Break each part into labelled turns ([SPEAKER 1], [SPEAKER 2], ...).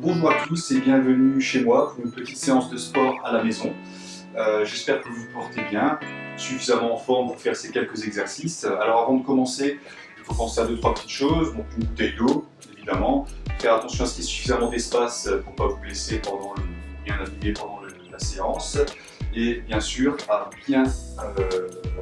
[SPEAKER 1] Bonjour à tous et bienvenue chez moi pour une petite séance de sport à la maison. J'espère que vous vous portez bien, suffisamment en forme pour faire ces quelques exercices. Alors avant de commencer, il faut penser à deux, trois petites choses. Donc une bouteille d'eau, évidemment. Faire attention à ce qu'il y ait suffisamment d'espace pour ne pas vous blesser pendant bien naviguer pendant la séance. Et bien sûr, à bien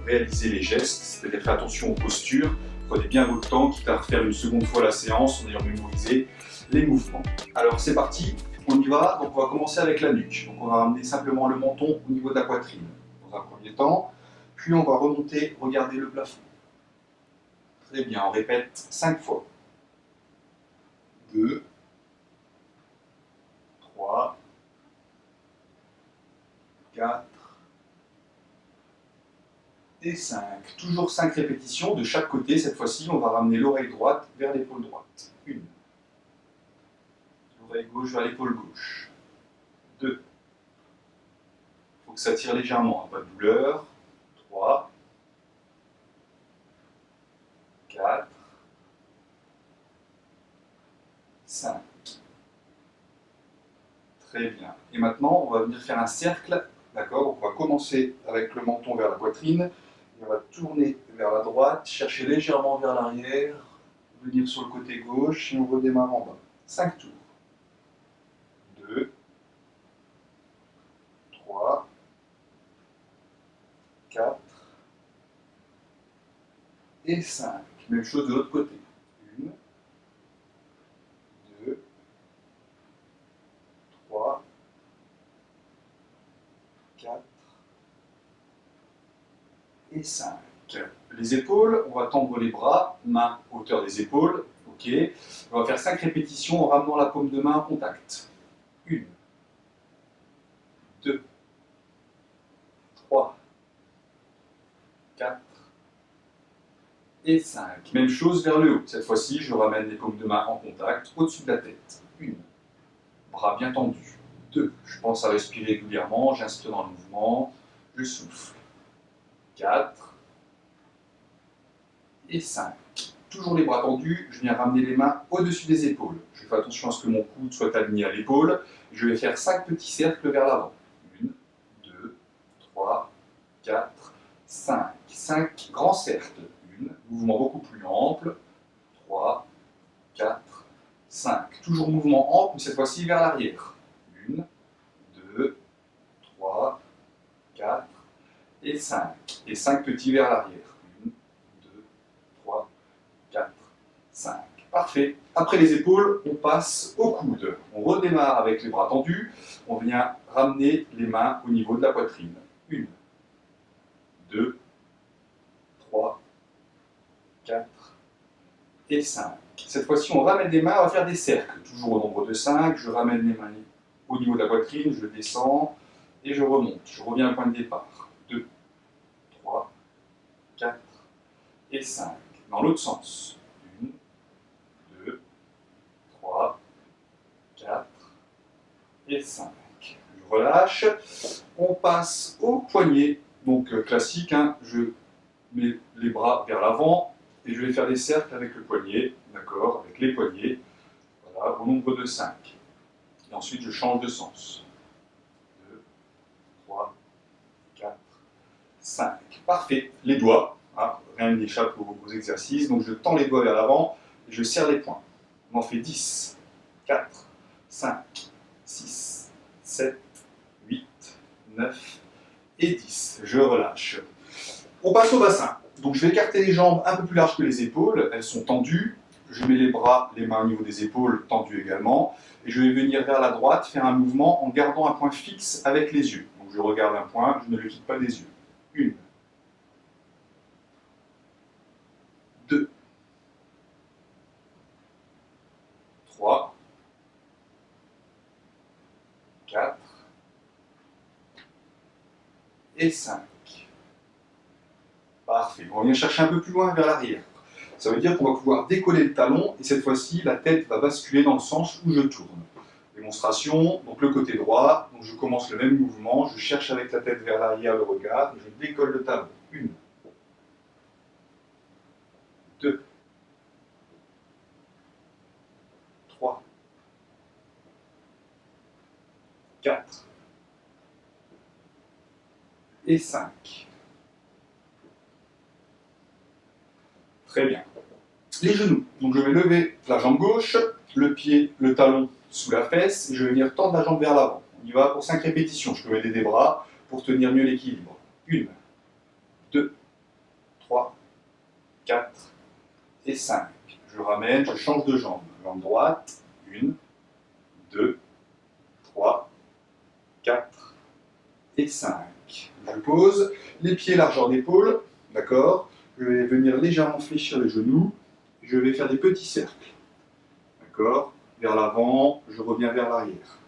[SPEAKER 1] réaliser les gestes, c'est-à-dire faire attention aux postures. Prenez bien votre temps, quitte à refaire une seconde fois la séance en ayant mémorisé les mouvements. Alors c'est parti, on y va. Donc on va commencer avec la nuque. Donc on va ramener simplement le menton au niveau de la poitrine dans un premier temps, puis on va remonter, regarder le plafond. Très bien, on répète 5 fois. 2, 3, 4 et 5. Toujours 5 répétitions de chaque côté. Cette fois-ci, on va ramener l'oreille droite vers l'épaule droite. 1. L'oreille gauche vers l'épaule gauche. 2. Il faut que ça tire légèrement, hein, pas de douleur. 3, 4, 5. Très bien. Et maintenant, on va venir faire un cercle. D'accord? On va commencer avec le menton vers la poitrine. Et on va tourner vers la droite, chercher légèrement vers l'arrière, venir sur le côté gauche et on redémarre en bas. 5 tours. 2, 3, 4 et 5. Même chose de l'autre côté. 1, 2, 3, 4 et 5. Les épaules, on va tendre les bras, main hauteur des épaules. Ok. On va faire 5 répétitions en ramenant la paume de main en contact. 1, 2, 3, 4 et 5. Même chose vers le haut. Cette fois-ci, je ramène les paumes de main en contact au-dessus de la tête. 1, bras bien tendus. 2, je pense à respirer régulièrement, j'inspire dans le mouvement, je souffle. 4 et 5. Toujours les bras tendus, je viens ramener les mains au-dessus des épaules. Je fais attention à ce que mon coude soit aligné à l'épaule. Je vais faire 5 petits cercles vers l'avant. 1, 2, 3, 4, 5. 5 grands cercles. 1, mouvement beaucoup plus ample. 3, 4, 5. Toujours mouvement ample, mais cette fois-ci vers l'arrière. 1, 2, 3, 4 et 5. Et 5 petits vers l'arrière. 1, 2, 3, 4, 5. Parfait. Après les épaules, on passe au coude. On redémarre avec les bras tendus. On vient ramener les mains au niveau de la poitrine. 1, 2, 3, 4 et 5. Cette fois-ci, on ramène les mains, on va faire des cercles. Toujours au nombre de 5. Je ramène les mains au niveau de la poitrine, je descends et je remonte. Je reviens au point de départ. 2, 3, 4 et 5. Dans l'autre sens. 1, 2, 3, 4 et 5. Je relâche. On passe au poignet. Donc classique, hein, je mets les bras vers l'avant et je vais faire des cercles avec le poignet, d'accord, avec les poignets, voilà, au nombre de 5. Et ensuite, je change de sens. 2, 3, 4, 5. Parfait. Les doigts, hein, rien n'échappe aux exercices. Donc je tends les doigts vers l'avant et je serre les poings. On en fait 10, 4, 5, 6, 7, 8, 9 et 10. Je relâche. On passe au bassin. Donc je vais écarter les jambes un peu plus larges que les épaules. Elles sont tendues. Je mets les bras, les mains au niveau des épaules, tendus également. Et je vais venir vers la droite, faire un mouvement en gardant un point fixe avec les yeux. Donc je regarde un point, je ne le quitte pas des yeux. 1, 2, 3, 4 et 5. Parfait. On vient chercher un peu plus loin vers l'arrière. Ça veut dire qu'on va pouvoir décoller le talon et cette fois-ci, la tête va basculer dans le sens où je tourne. Démonstration, donc le côté droit, donc je commence le même mouvement, je cherche avec la tête vers l'arrière le regard et je décolle le talon. 1, 2, 3, 4 et 5. Très bien. Les genoux. Donc je vais lever la jambe gauche, le pied, le talon sous la fesse, et je vais venir tendre la jambe vers l'avant. On y va pour 5 répétitions. Je peux aider des bras pour tenir mieux l'équilibre. 1, 2, 3, 4 et 5. Je ramène, je change de jambe. Jambe droite, 1, 2, 3, 4 et 5. Je pose, les pieds largeur d'épaule, d'accord. Je vais venir légèrement fléchir les genoux. Je vais faire des petits cercles, d'accord. Vers l'avant, je reviens vers l'arrière.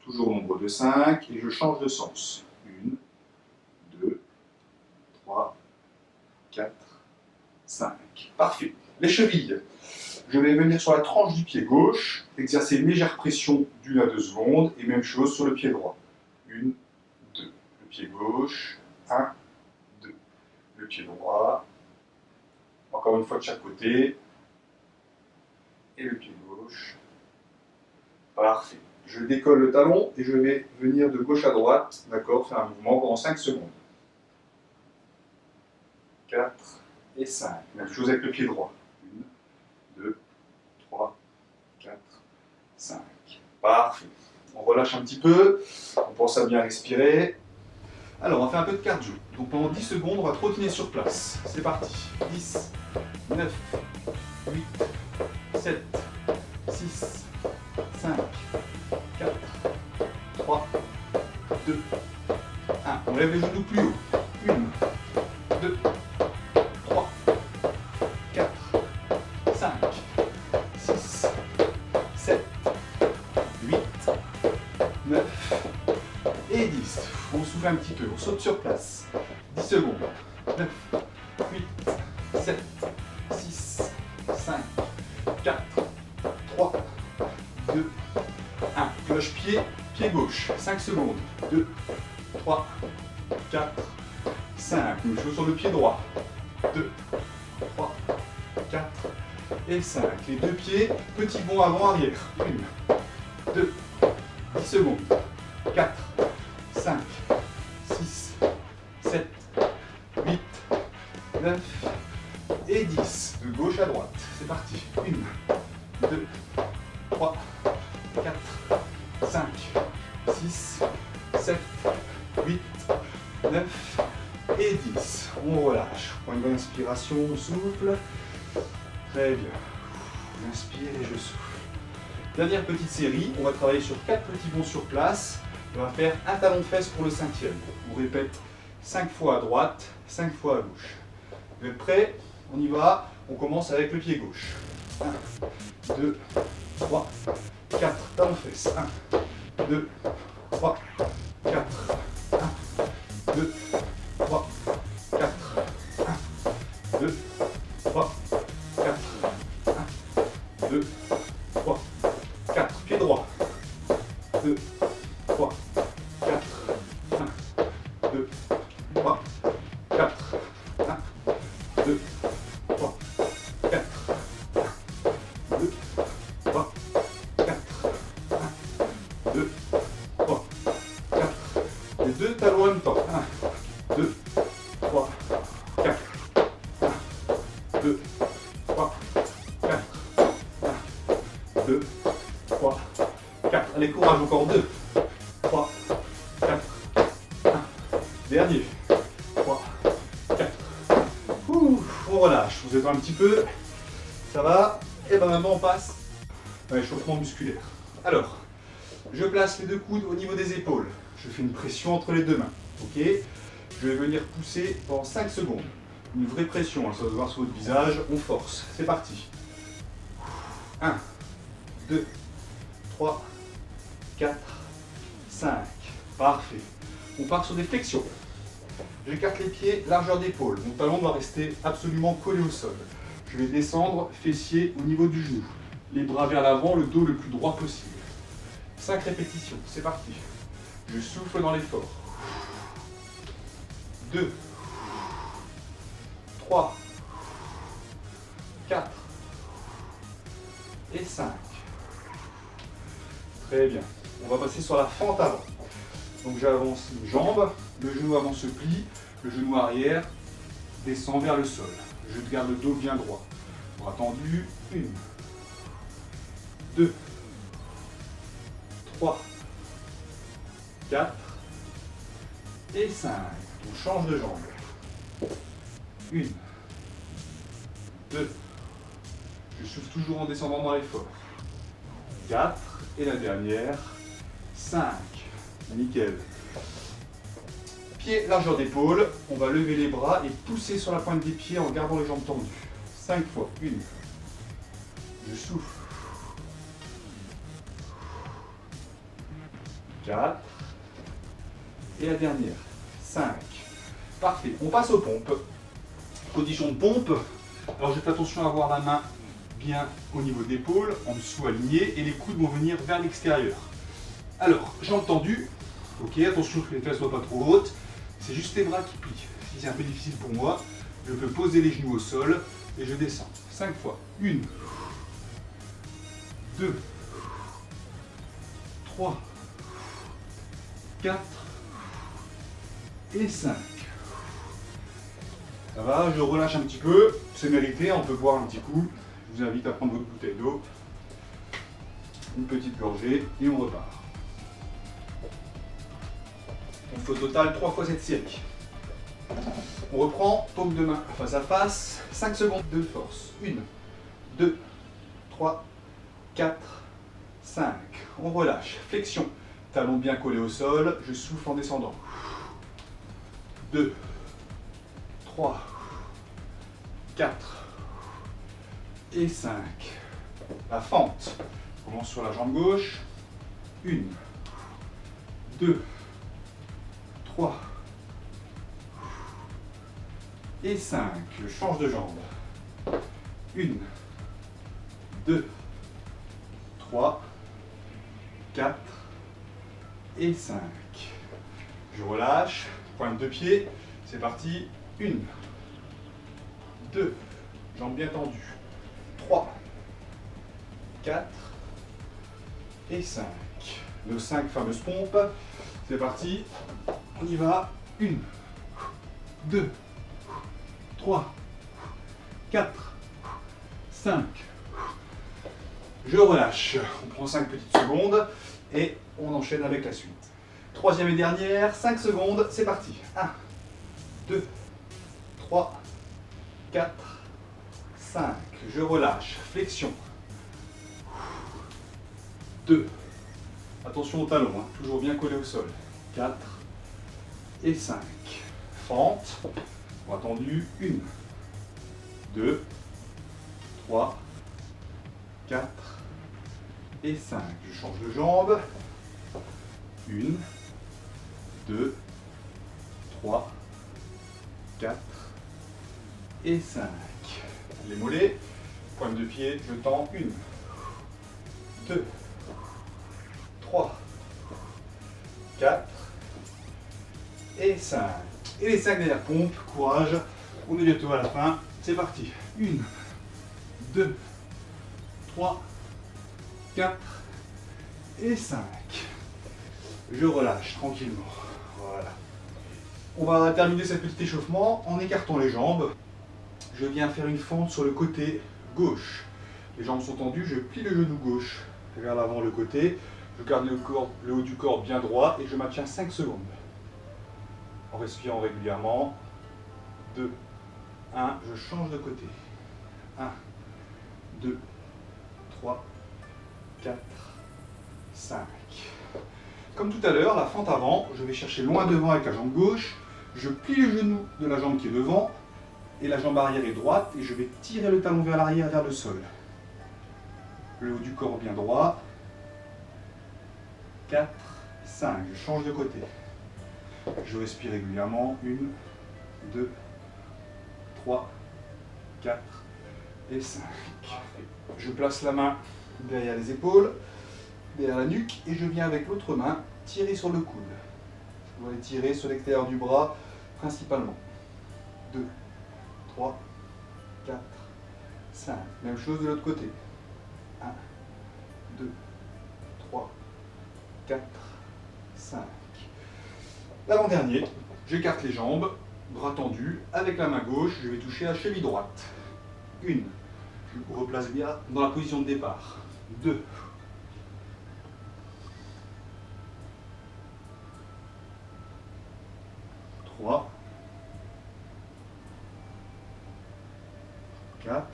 [SPEAKER 1] Toujours au nombre de 5 et je change de sens. 1, 2, 3, 4, 5. Parfait. Les chevilles. Je vais venir sur la tranche du pied gauche, exercer une légère pression d'1 à 2 secondes, et même chose sur le pied droit. 1, 2. Le pied gauche, 1, 2. Le pied droit, encore une fois de chaque côté, et le pied gauche. Parfait. Je décolle le talon et je vais venir de gauche à droite, d'accord, faire un mouvement pendant 5 secondes. 4 et 5. Même chose avec le pied droit. 1, 2, 3, 4, 5. Parfait. On relâche un petit peu, on pense à bien respirer. Alors, on va faire un peu de cardio. Donc pendant 10 secondes, on va trottiner sur place. C'est parti. 10, 9, 8, 7, 6, 5, 4, 3, 2, 1. On lève les genoux plus haut. 1, 2, 3, 4, 5, 6, 7, 8, 9 et 10. On souffle un petit peu, on saute sur place. 10 secondes. 9, 8, 7, 6, 5, 4, 3, 2, 1. Cloche-pied, pied gauche. 5 secondes. 2, 3, 4, 5. Même chose sur le pied droit. 2, 3, 4 et 5. Les deux pieds, petit bond avant-arrière. 1, 2, 10 secondes. 4, 5, 6, 7, 8, 9 et 10. De gauche à droite. C'est parti. 1, 2, 3, 4, 5, 6, 7, 8, 9 et 10. On relâche. On prend une bonne inspiration, on souffle. Très bien. J'inspire et je souffle. Dernière petite série, on va travailler sur 4 petits bonds sur place. On va faire un talon de fesse pour le 5e. On répète 5 fois à droite, 5 fois à gauche. Vous êtes prêts? On y va. On commence avec le pied gauche. 1, 2, 3, 4. Talon de fesse. 1, 2, 3, 4. 1, 2, 3, 4. 1, 2, 3, 4. 1, 2, 3, 4. Pied droit. 2, 3, 4. 1, 2, 3, 4. 1, 2, 3, 4. 1, 2, 3, 4. 1, 2, 3, 4. Les deux talons en même temps. 1, 2, 3, 4. 1, 2, 3, 4. 1, 2, 3, 4. Allez, courage, encore 2, 3, 4. 1. Dernier. 3, 4. Ouh, on relâche. Vous êtes un petit peu. Ça va? Et bien maintenant, on passe à l'échauffement musculaire. Alors, je place les deux coudes au niveau des épaules. Je fais une pression entre les deux mains. Ok? Je vais venir pousser pendant 5 secondes. Une vraie pression, hein, ça va se voir sur votre visage. On force. C'est parti. 1, 2, 3, 4, 5. Parfait. On part sur des flexions. J'écarte les pieds, largeur d'épaule. Mon talon doit rester absolument collé au sol. Je vais descendre, fessier au niveau du genou. Les bras vers l'avant, le dos le plus droit possible. 5 répétitions, c'est parti. Je souffle dans l'effort. 2, 3, 4 et 5. Très bien. On va passer sur la fente avant. Donc j'avance une jambe, le genou avant se plie, le genou arrière descend vers le sol. Je garde le dos bien droit. Bras tendu, 1, 2, 3, 4 et 5. On change de jambe. 1, 2, je souffle toujours en descendant dans l'effort. 4 et la dernière, 5. Nickel. Pied, largeur d'épaule, on va lever les bras et pousser sur la pointe des pieds en gardant les jambes tendues. 5 fois. 1. Je souffle. 4. Et la dernière. 5. Parfait. On passe aux pompes. Position de pompe. Alors je fais attention à avoir la main bien au niveau de l'épaule, en dessous aligné, et les coudes vont venir vers l'extérieur. Alors, jambes tendues. Ok, attention que les fesses ne soient pas trop hautes. C'est juste les bras qui plient. Si c'est un peu difficile pour moi, je peux poser les genoux au sol et je descends. 5 fois. 1, 2, 3, 4 et 5. Ça va, je relâche un petit peu. C'est mérité, on peut boire un petit coup. Je vous invite à prendre votre bouteille d'eau. Une petite gorgée et on repart. On fait au total 3 fois cette série. On reprend, paume de main face à face, 5 secondes de force. 1, 2, 3, 4, 5. On relâche. Flexion. Talons bien collés au sol. Je souffle en descendant. 2, 3, 4 et 5. La fente. On commence sur la jambe gauche. 1, 2, 3 et 5. Je change de jambe. 1, 2, 3, 4 et 5. Je relâche. Pointe de pied. C'est parti. 1, 2, jambes bien tendues. 3, 4 et 5. Nos 5 fameuses pompes. C'est parti. On y va. 1, 2, 3, 4, 5. Je relâche. On prend 5 petites secondes et on enchaîne avec la suite. Troisième et dernière, 5 secondes, c'est parti. 1, 2, 3, 4, 5. Je relâche. Flexion. 2. Attention au talon, hein, toujours bien collé au sol. 4 et 5. Fente. Bras tendu. 1, 2, 3, 4 et 5. Je change de jambe. 1, 2, 3, 4 et 5. Les mollets. Pointe de pied, je tends. 1, 2, 3, 4 et 5. Et les 5 dernières pompes, courage, on est bientôt à la fin, c'est parti. 1, 2, 3, 4 et 5. Je relâche tranquillement. Voilà. On va terminer ce petit échauffement en écartant les jambes. Je viens faire une fente sur le côté gauche. Les jambes sont tendues, je plie le genou gauche vers l'avant le côté. Je garde le haut du corps bien droit et je maintiens 5 secondes. En respirant régulièrement. 2, 1, je change de côté. 1, 2, 3, 4, 5. Comme tout à l'heure, la fente avant, je vais chercher loin devant avec la jambe gauche. Je plie le genou de la jambe qui est devant et la jambe arrière est droite et je vais tirer le talon vers l'arrière, vers le sol. Le haut du corps bien droit. 4, 5. Je change de côté. Je respire régulièrement. 1, 2, 3, 4 et 5. Je place la main derrière les épaules, derrière la nuque, et je viens avec l'autre main tirer sur le coude. Vous allez tirer sur l'extérieur du bras principalement. 2, 3, 4, 5. Même chose de l'autre côté. 1, 2, 3, 4, 5. L'avant-dernier, j'écarte les jambes, bras tendus, avec la main gauche, je vais toucher la cheville droite. 1, je me replace bien dans la position de départ. 2, 3, 4,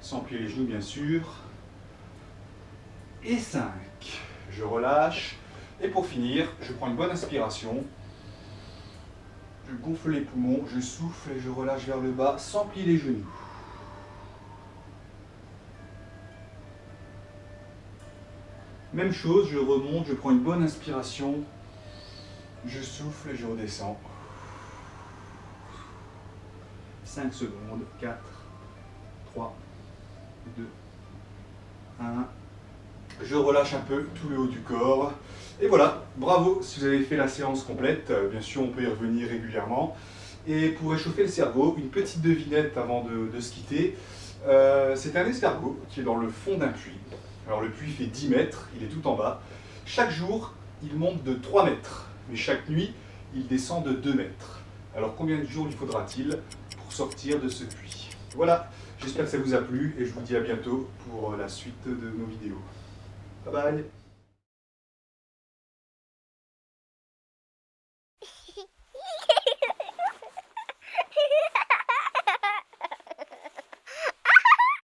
[SPEAKER 1] sans plier les genoux bien sûr, et 5. Je relâche, et pour finir, je prends une bonne inspiration, je gonfle les poumons, je souffle et je relâche vers le bas sans plier les genoux. Même chose, je remonte, je prends une bonne inspiration, je souffle et je redescends. 5 secondes, 4, 3, 2, 1. Je relâche un peu tout le haut du corps. Et voilà, bravo si vous avez fait la séance complète. Bien sûr, on peut y revenir régulièrement. Et pour réchauffer le cerveau, une petite devinette avant de se quitter. C'est un escargot qui est dans le fond d'un puits. Alors le puits fait 10 mètres, il est tout en bas. Chaque jour, il monte de 3 mètres. Mais chaque nuit, il descend de 2 mètres. Alors combien de jours lui faudra-t-il pour sortir de ce puits? Voilà, j'espère que ça vous a plu et je vous dis à bientôt pour la suite de nos vidéos. Bye bye.